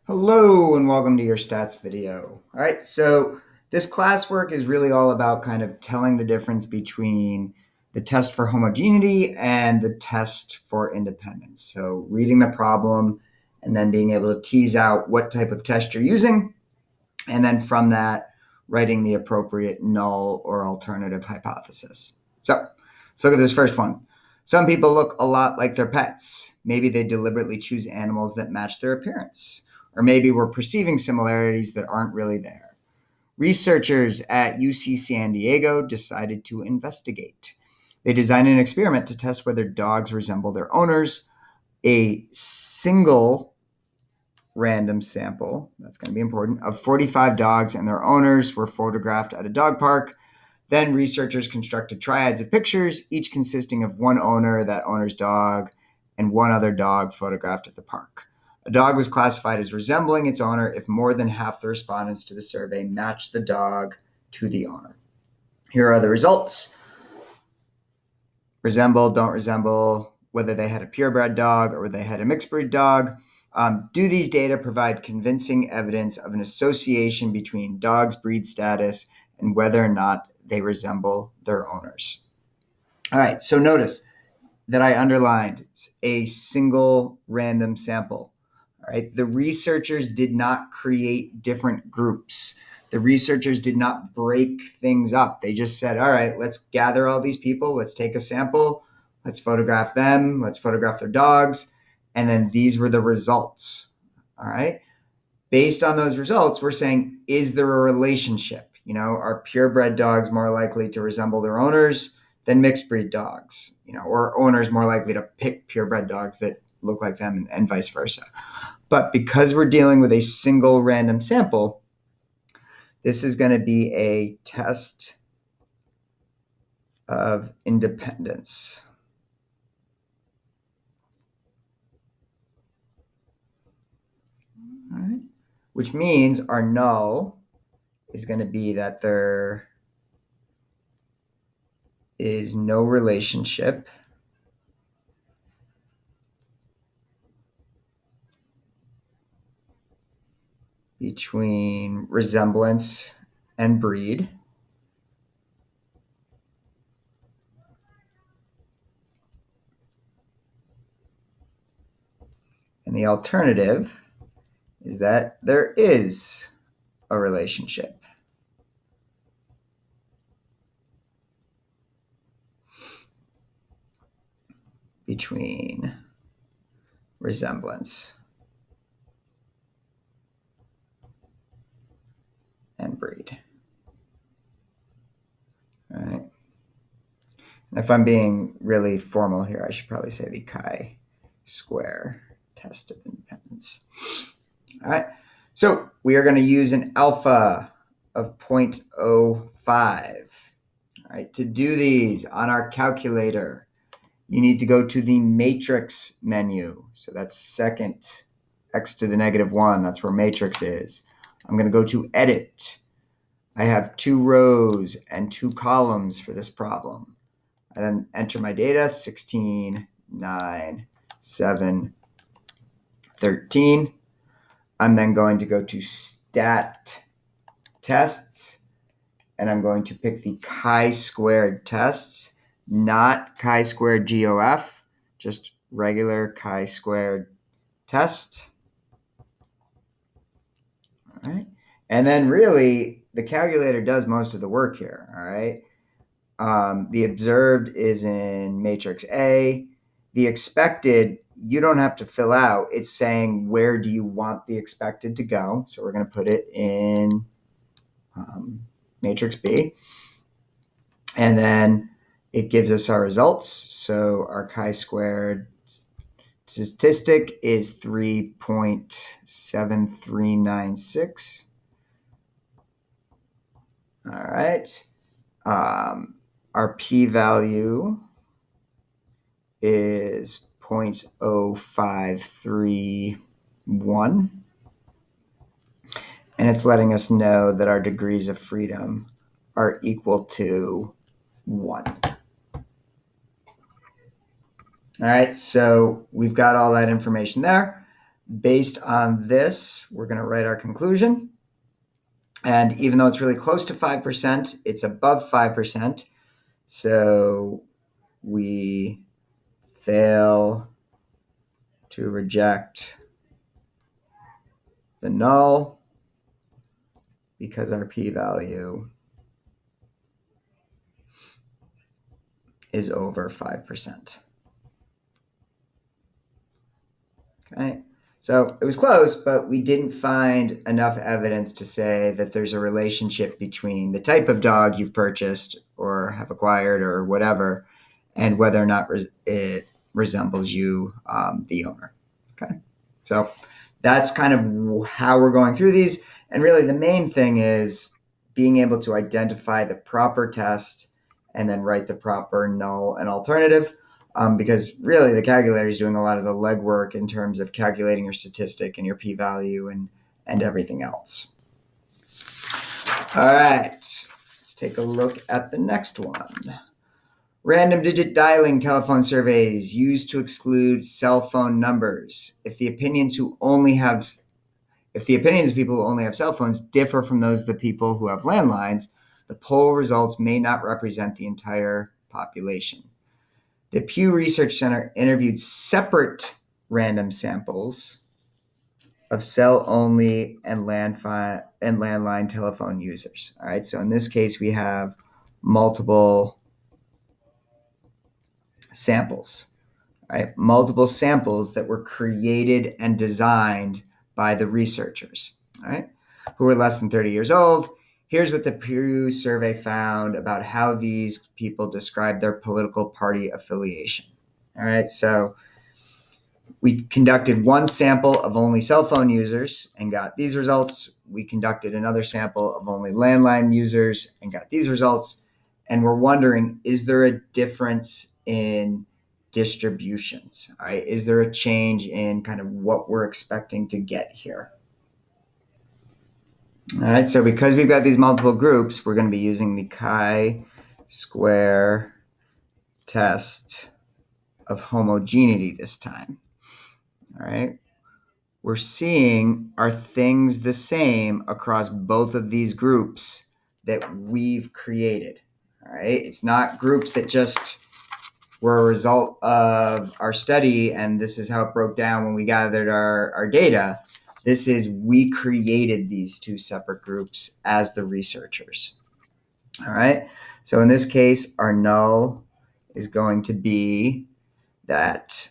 Hello and welcome to your stats video. All right, so this classwork is really all about kind of telling the difference between the test for homogeneity and the test for independence. So reading the problem and then being able to tease out what type of test you're using, and then from that, writing the appropriate null or alternative hypothesis. So let's look at this first one. Some people look a lot like their pets. Maybe they deliberately choose animals that match their appearance. Or maybe we're perceiving similarities that aren't really there. Researchers at UC San Diego decided to investigate. They designed an experiment to test whether dogs resemble their owners. A single random sample, that's going to be important, of 45 dogs and their owners were photographed at a dog park. Then researchers constructed triads of pictures, each consisting of one owner, that owner's dog, and one other dog photographed at the park. A dog was classified as resembling its owner if more than half the respondents to the survey matched the dog to the owner. Here are the results. Resemble, don't resemble, whether they had a purebred dog or whether they had a mixed breed dog. Do these data provide convincing evidence of an association between dogs' breed status and whether or not they resemble their owners? All right, so notice that I underlined a single random sample. All right, the researchers did not create different groups. The researchers did not break things up. They just said, all right, let's gather all these people, let's take a sample, let's photograph them, let's photograph their dogs, and then these were the results. All right. Based on those results, we're saying, is there a relationship? Are purebred dogs more likely to resemble their owners than mixed breed dogs? Or owners more likely to pick purebred dogs that look like them and vice versa. But because we're dealing with a single random sample, this is going to be a test of independence. All right. Which means our null is going to be that there is no relationship between resemblance and breed. And the alternative is that there is a relationship. Between resemblance and breed. All right. And if I'm being really formal here, I should probably say the chi-square test of independence. All right. So we are going to use an alpha of 0.05. All right. To do these on our calculator, you need to go to the matrix menu. So that's second x to the -1. That's where matrix is. I'm going to go to edit. I have 2 rows and 2 columns for this problem. I then enter my data, 16, 9, 7, 13. I'm then going to go to stat tests, and I'm going to pick the chi-squared test, not chi-squared GOF, just regular chi-squared test. All right. And then really, the calculator does most of the work here, all right? The observed is in matrix A. The expected, you don't have to fill out. It's saying, where do you want the expected to go? So we're going to put it in matrix B. And then it gives us our results. So our chi-squared statistic is 3.7396. All right. Our p-value is 0.0531. And it's letting us know that our degrees of freedom are equal to 1. All right, so we've got all that information there. based on this, we're going to write our conclusion. And even though it's really close to 5%, it's above 5%. So we fail to reject the null because our p-value is over 5%. Okay, so it was close, but we didn't find enough evidence to say that there's a relationship between the type of dog you've purchased or have acquired or whatever, and whether or not it resembles you, the owner. Okay, so that's kind of how we're going through these. And really, the main thing is being able to identify the proper test and then write the proper null and alternative. Because really the calculator is doing a lot of the legwork in terms of calculating your statistic and your p-value and everything else. All right, let's take a look at the next one. Random digit dialing telephone surveys used to exclude cell phone numbers. If the opinions of people who only have cell phones differ from those of the people who have landlines, the poll results may not represent the entire population. The Pew Research Center interviewed separate random samples of cell-only and landline telephone users. All right, so in this case, we have multiple samples. Right, multiple samples that were created and designed by the researchers. All right, who were less than 30 years old. Here's what the Pew survey found about how these people describe their political party affiliation. All right, so we conducted one sample of only cell phone users and got these results. We conducted another sample of only landline users and got these results. And we're wondering, is there a difference in distributions? All right, is there a change in kind of what we're expecting to get here? All right, so because we've got these multiple groups, we're going to be using the chi-square test of homogeneity this time. All right, we're seeing are things the same across both of these groups that we've created. All right, it's not groups that just were a result of our study and this is how it broke down when we gathered our data. This is we created these two separate groups as the researchers. All right, so in this case, our null is going to be that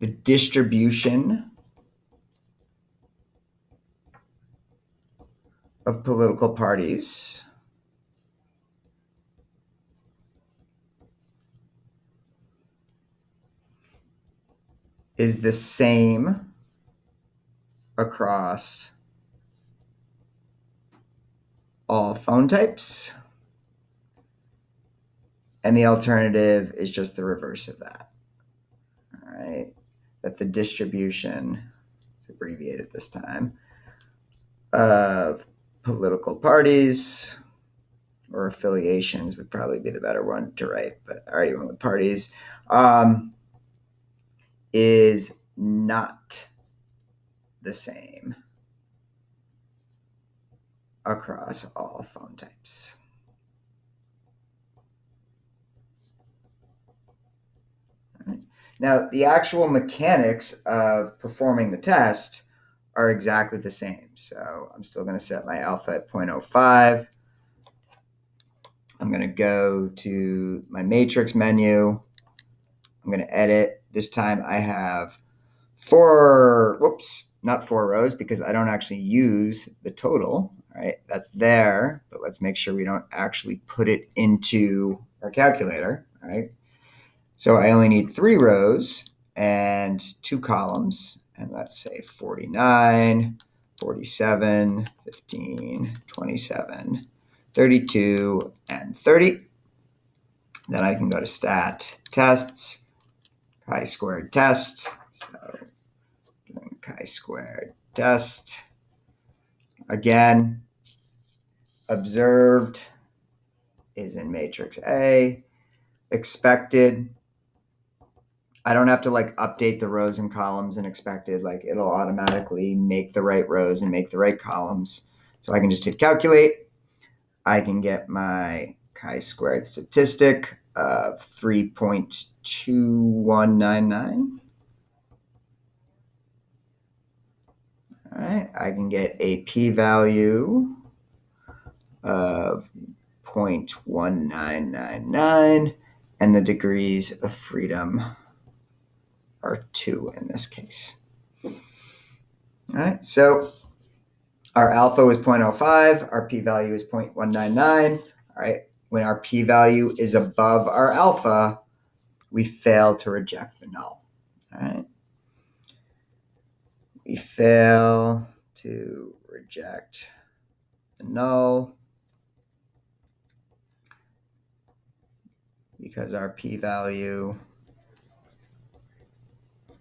the distribution of political parties is the same across all phone types, and the alternative is just the reverse of that. All right, that the distribution, it's abbreviated this time, of political parties or affiliations would probably be the better one to write, but I already went with parties, is not the same across all phone types. Right. Now, the actual mechanics of performing the test are exactly the same. So I'm still going to set my alpha at 0.05. I'm going to go to my matrix menu. I'm going to edit. This time I have not 4 rows because I don't actually use the total. Right, that's there, but let's make sure we don't actually put it into our calculator. Right, so I only need 3 rows and 2 columns, and let's say 49, 47, 15, 27, 32, and 30. Then I can go to stat tests, chi-squared test. So doing chi-squared test. Again, observed is in matrix A. Expected I don't have to like update the rows and columns and expected, like it'll automatically make the right rows and make the right columns. So I can just hit calculate. I can get my chi-squared statistic of 3.2199. All right, I can get a p-value of 0.1999, and the degrees of freedom are 2 in this case. All right, so our alpha is 0.05, our p-value is 0.199. All right, when our p-value is above our alpha, we fail to reject the null. All right, we fail to reject the null because our p-value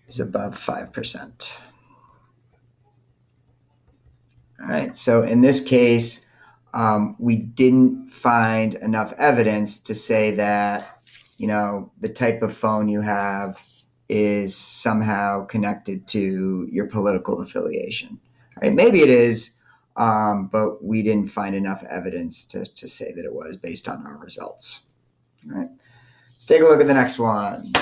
is above 5%. All right, so in this case, we didn't find enough evidence to say that, the type of phone you have is somehow connected to your political affiliation. All right, maybe it is, but we didn't find enough evidence to say that it was based on our results. All right, let's take a look at the next one.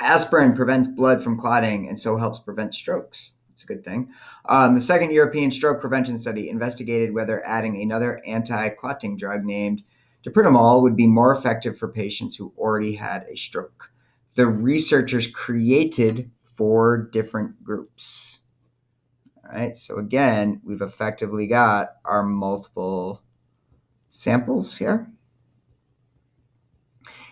Aspirin prevents blood from clotting and so helps prevent strokes. That's a good thing. The second European stroke prevention study investigated whether adding another anti-clotting drug named dipridamole would be more effective for patients who already had a stroke. The researchers created 4 different groups. All right, so again, we've effectively got our multiple samples here.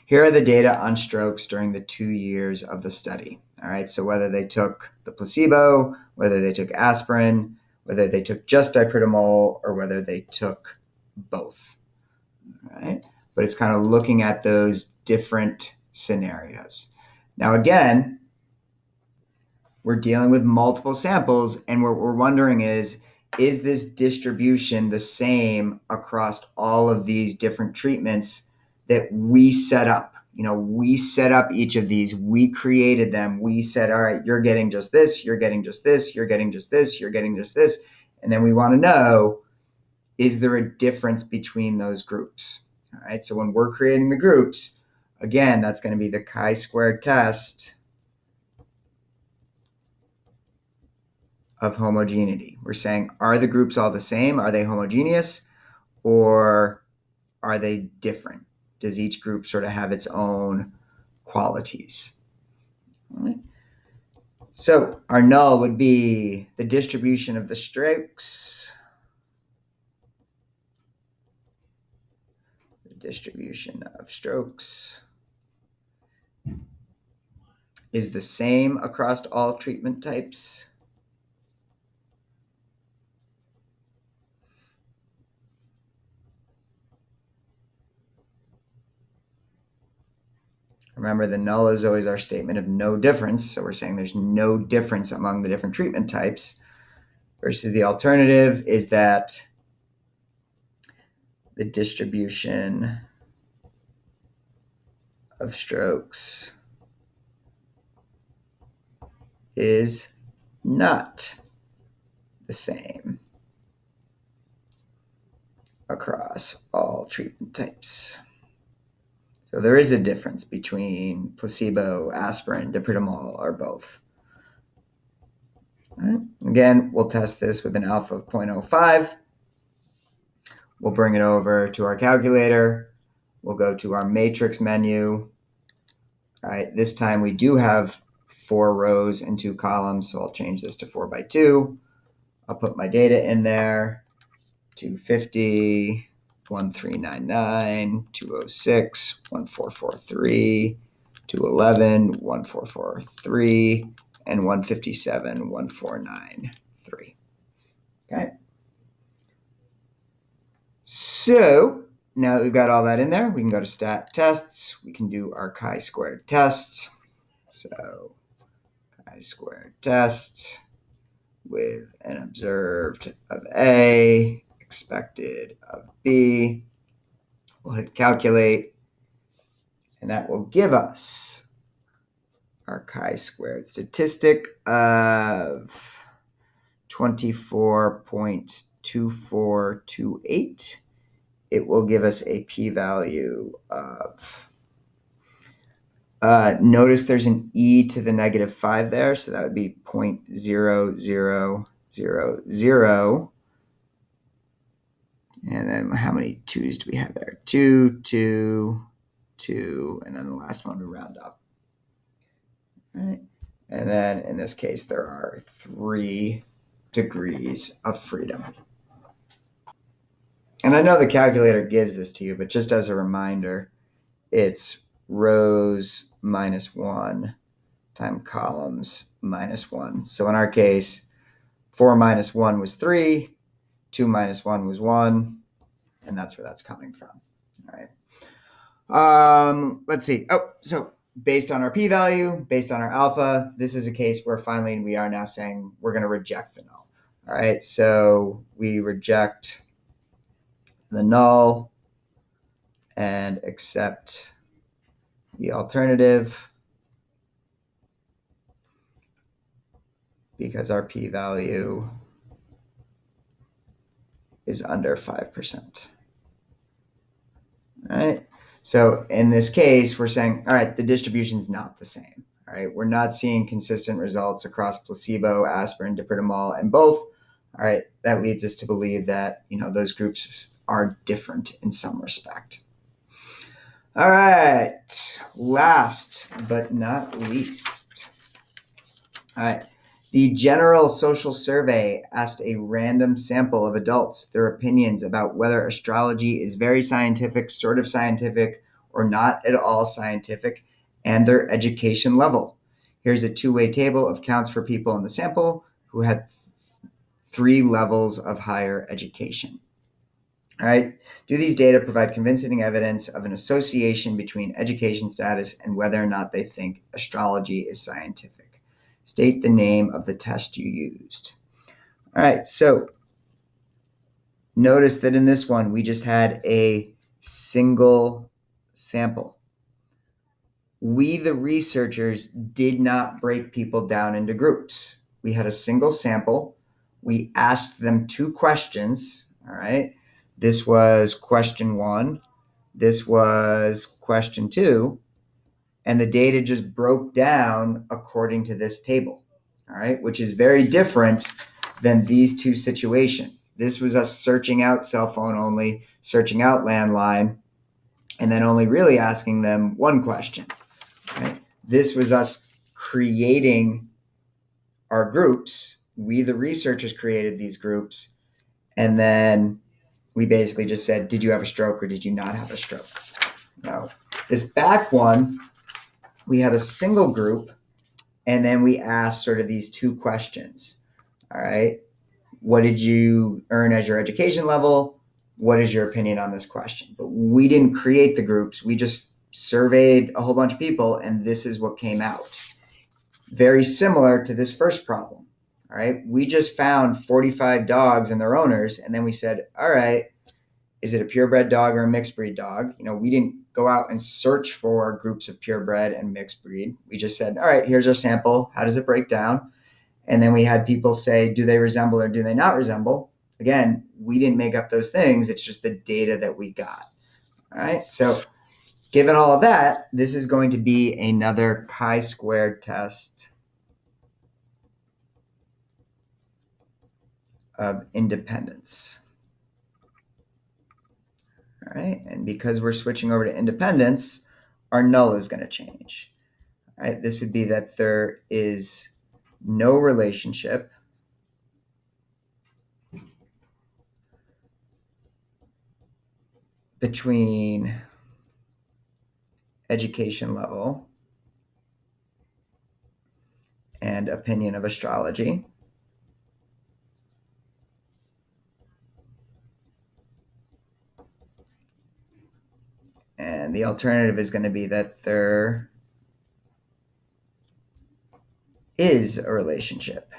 Here are the data on strokes during the 2 years of the study. All right, so whether they took the placebo, whether they took aspirin, whether they took just dipridamole, or whether they took both. All right, but it's kind of looking at those different scenarios. Now, again, we're dealing with multiple samples, and what we're wondering is this distribution the same across all of these different treatments that we set up? We set up each of these. We created them. We said, all right, you're getting just this, you're getting just this, you're getting just this, you're getting just this. And then we want to know, is there a difference between those groups? All right, so when we're creating the groups, again, that's going to be the chi-squared test of homogeneity. We're saying, are the groups all the same? Are they homogeneous? Or are they different? Does each group sort of have its own qualities? All right. So our null would be the distribution of the strokes. The distribution of strokes is the same across all treatment types. Remember, the null is always our statement of no difference. So we're saying there's no difference among the different treatment types, versus the alternative is that the distribution of strokes is not the same across all treatment types. So there is a difference between placebo, aspirin, dipridamole, or both. All right. Again, we'll test this with an alpha of 0.05. We'll bring it over to our calculator. We'll go to our matrix menu. All right, this time we do have 4 rows and 2 columns, so I'll change this to 4 by 2. I'll put my data in there, 250, 1399, 206, 1443, 211, 1443, and 157, 1493. Okay. So now that we've got all that in there, we can go to stat tests. We can do our chi-squared test. So chi-squared test with an observed of A, expected of B. We'll hit calculate, and that will give us our chi-squared statistic of 24.2428, it will give us a p-value of, notice there's an e to the negative 5 there, so that would be 0.0000. And then how many 2's do we have there? 2, 2, 2, and then the last one to round up. All right. And then in this case, there are 3 degrees of freedom. And I know the calculator gives this to you, but just as a reminder, it's rows minus 1 times columns minus 1. So in our case, 4 minus 1 was 3, 2 minus 1 was 1, and that's where that's coming from. All right. Let's see. Oh, so based on our p-value, based on our alpha, this is a case where finally we are now saying we're going to reject the null. All right, so we reject the null and accept the alternative because our p-value is under 5%. All right, so in this case, we're saying, all right, the distribution is not the same. All right, we're not seeing consistent results across placebo, aspirin, dipridamol, and both. All right, that leads us to believe that those groups are different in some respect. All right, last but not least. All right, the General Social Survey asked a random sample of adults their opinions about whether astrology is very scientific, sort of scientific, or not at all scientific, and their education level. Here's a two-way table of counts for people in the sample who had 3 levels of higher education. All right. Do these data provide convincing evidence of an association between education status and whether or not they think astrology is scientific? State the name of the test you used. All right. So notice that in this one, we just had a single sample. We, the researchers, did not break people down into groups. We had a single sample. We asked them 2 questions. All right. This was question 1. This was question 2. And the data just broke down according to this table. All right. Which is very different than these 2 situations. This was us searching out cell phone only, searching out landline, and then only really asking them 1 question. Right? This was us creating our groups. We, the researchers, created these groups. And then we basically just said, did you have a stroke or did you not have a stroke? No. This back one, we had a single group, and then we asked sort of these 2 questions. All right. What did you earn as your education level? What is your opinion on this question? But we didn't create the groups. We just surveyed a whole bunch of people, and this is what came out. Very similar to this first problem. All right. We just found 45 dogs and their owners, and then we said, all right, is it a purebred dog or a mixed breed dog? We didn't go out and search for groups of purebred and mixed breed. We just said, all right, here's our sample. How does it break down? And then we had people say, do they resemble or do they not resemble? Again, we didn't make up those things. It's just the data that we got. All right. So given all of that, this is going to be another chi-squared test of independence. All right. And because we're switching over to independence, our null is going to change. All right. This would be that there is no relationship between education level and opinion of astrology. And the alternative is going to be that there is a relationship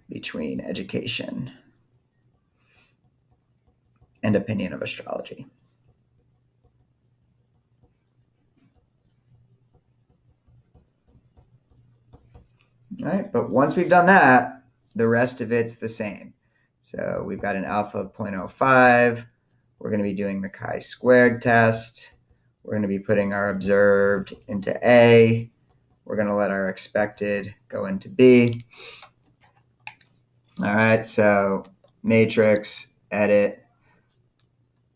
between education and opinion of astrology. All right, but once we've done that, the rest of it's the same. So we've got an alpha of 0.05. We're going to be doing the chi-squared test. We're going to be putting our observed into A. We're going to let our expected go into B. All right, so matrix, edit.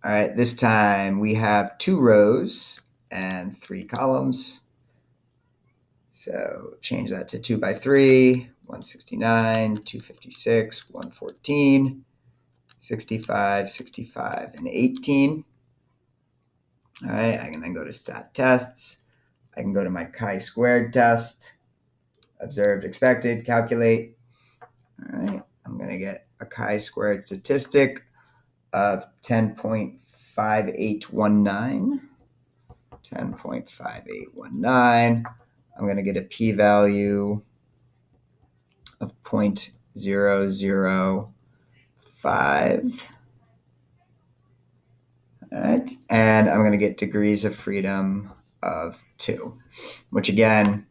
All right, this time we have 2 rows and 3 columns. So change that to 2 by 3, 169, 256, 114, 65, 65, and 18. All right, I can then go to stat tests. I can go to my chi-squared test, observed, expected, calculate. All right, I'm going to get a chi-squared statistic of 10.5819. 10.5819. I'm going to get a p-value of 0.005. All right, and I'm going to get degrees of freedom of 2, which again,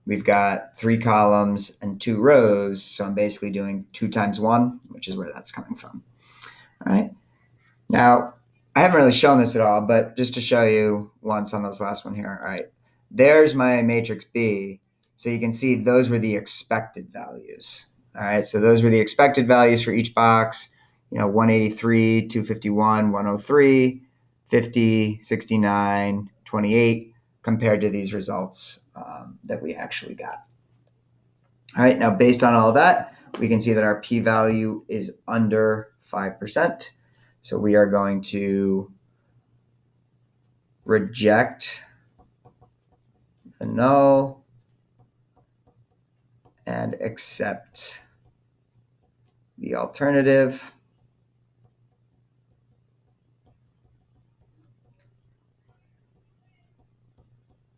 we've got 3 columns and 2 rows, so I'm basically doing 2 times 1, which is where that's coming from. All right. Now, I haven't really shown this at all, but just to show you once on this last one here. All right. There's my matrix B. So you can see those were the expected values. All right. So those were the expected values for each box. 183, 251, 103, 50, 69, 28, compared to these results that we actually got. All right. Now, based on all of that, we can see that our p-value is under 5%. So we are going to reject the null and accept the alternative.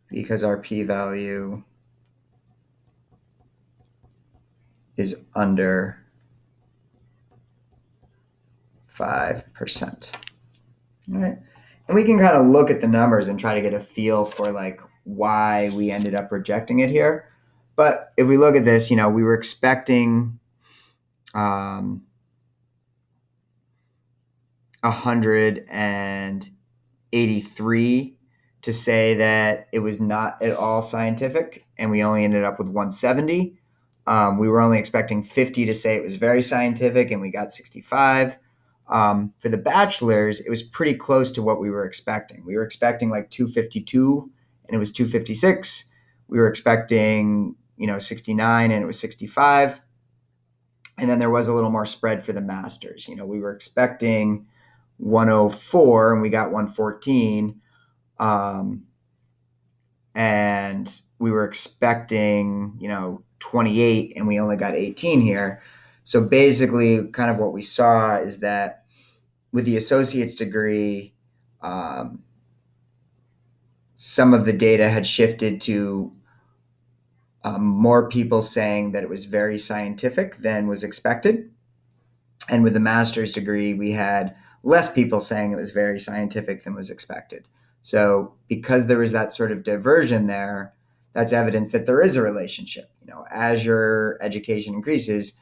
Because our p-value is under 5%. All right. And we can kind of look at the numbers and try to get a feel for like why we ended up rejecting it here. But if we look at this, we were expecting 183 to say that it was not at all scientific, and we only ended up with 170. We were only expecting 50 to say it was very scientific, and we got 65. For the bachelors, it was pretty close to what we were expecting. We were expecting like 252, and it was 256. We were expecting 69, and it was 65. And then there was a little more spread for the masters. We were expecting 104 and we got 114. And we were expecting, 28 and we only got 18 here. So basically kind of what we saw is that with the associate's degree, some of the data had shifted to more people saying that it was very scientific than was expected. And with the master's degree, we had less people saying it was very scientific than was expected. So because there was that sort of diversion there, that's evidence that there is a relationship. As your education increases,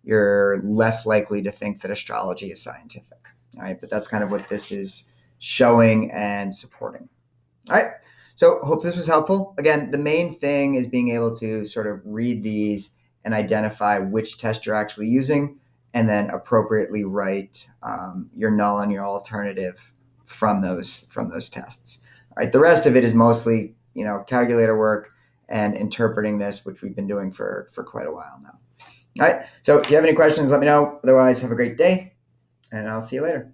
you're less likely to think that astrology is scientific. All right, but that's kind of what this is showing and supporting. All right, so hope this was helpful. Again, the main thing is being able to sort of read these and identify which test you're actually using, and then appropriately write your null and your alternative from those tests. All right, the rest of it is mostly calculator work and interpreting this, which we've been doing for quite a while now. All right, so if you have any questions, let me know. Otherwise, have a great day, and I'll see you later.